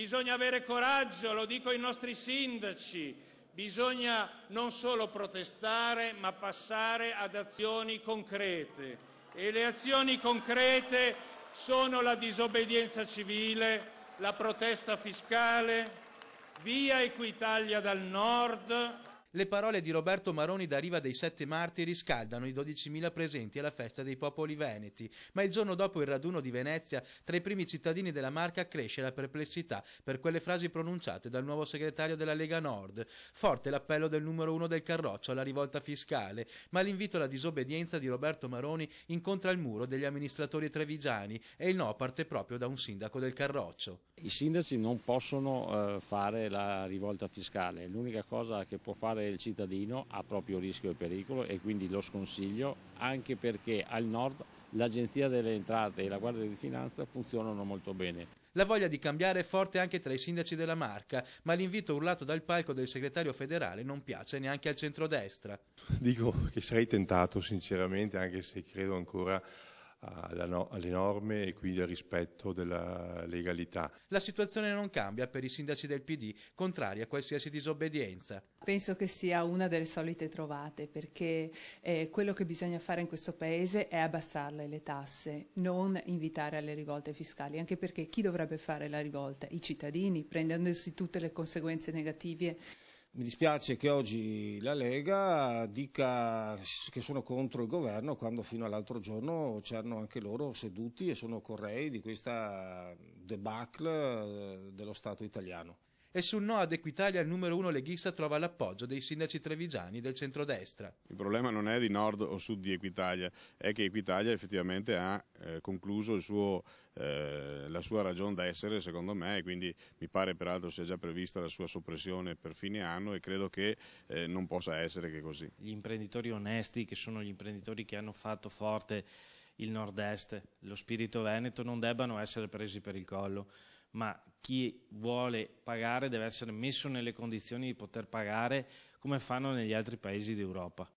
Bisogna avere coraggio, lo dico ai nostri sindaci, bisogna non solo protestare ma passare ad azioni concrete e le azioni concrete sono la disobbedienza civile, la protesta fiscale, via Equitalia dal Nord. Le parole di Roberto Maroni da Riva dei Sette Martiri scaldano i 12.000 presenti alla festa dei popoli veneti, ma il giorno dopo il raduno di Venezia tra i primi cittadini della Marca cresce la perplessità per quelle frasi pronunciate dal nuovo segretario della Lega Nord. Forte l'appello del numero 1 del Carroccio alla rivolta fiscale, ma l'invito alla disobbedienza di Roberto Maroni incontra il muro degli amministratori trevigiani e il no parte proprio da un sindaco del Carroccio. I sindaci non possono fare la rivolta fiscale, l'unica cosa che può fare il cittadino a proprio rischio e pericolo, e quindi lo sconsiglio, anche perché al nord l'Agenzia delle Entrate e la Guardia di Finanza funzionano molto bene. La voglia di cambiare è forte anche tra i sindaci della Marca, ma l'invito urlato dal palco del segretario federale non piace neanche al centrodestra. Dico che sarei tentato sinceramente, anche se credo ancora alle norme e quindi al rispetto della legalità. La situazione non cambia per i sindaci del PD, contrari a qualsiasi disobbedienza. Penso che sia una delle solite trovate, perché quello che bisogna fare in questo Paese è abbassarle le tasse, non invitare alle rivolte fiscali, anche perché chi dovrebbe fare la rivolta? I cittadini, prendendosi tutte le conseguenze negative. Mi dispiace che oggi la Lega dica che sono contro il governo quando fino all'altro giorno c'erano anche loro seduti e sono correi di questa debacle dello Stato italiano. E sul no ad Equitalia il numero 1 leghista trova l'appoggio dei sindaci trevigiani del centrodestra. Il problema non è di nord o sud di Equitalia, è che Equitalia effettivamente ha concluso la sua ragion d'essere, secondo me, e quindi mi pare peraltro sia già prevista la sua soppressione per fine anno, e credo che non possa essere che così. Gli imprenditori onesti, che sono gli imprenditori che hanno fatto forte il nord-est, lo spirito veneto, non debbano essere presi per il collo, ma chi vuole pagare deve essere messo nelle condizioni di poter pagare come fanno negli altri paesi d'Europa.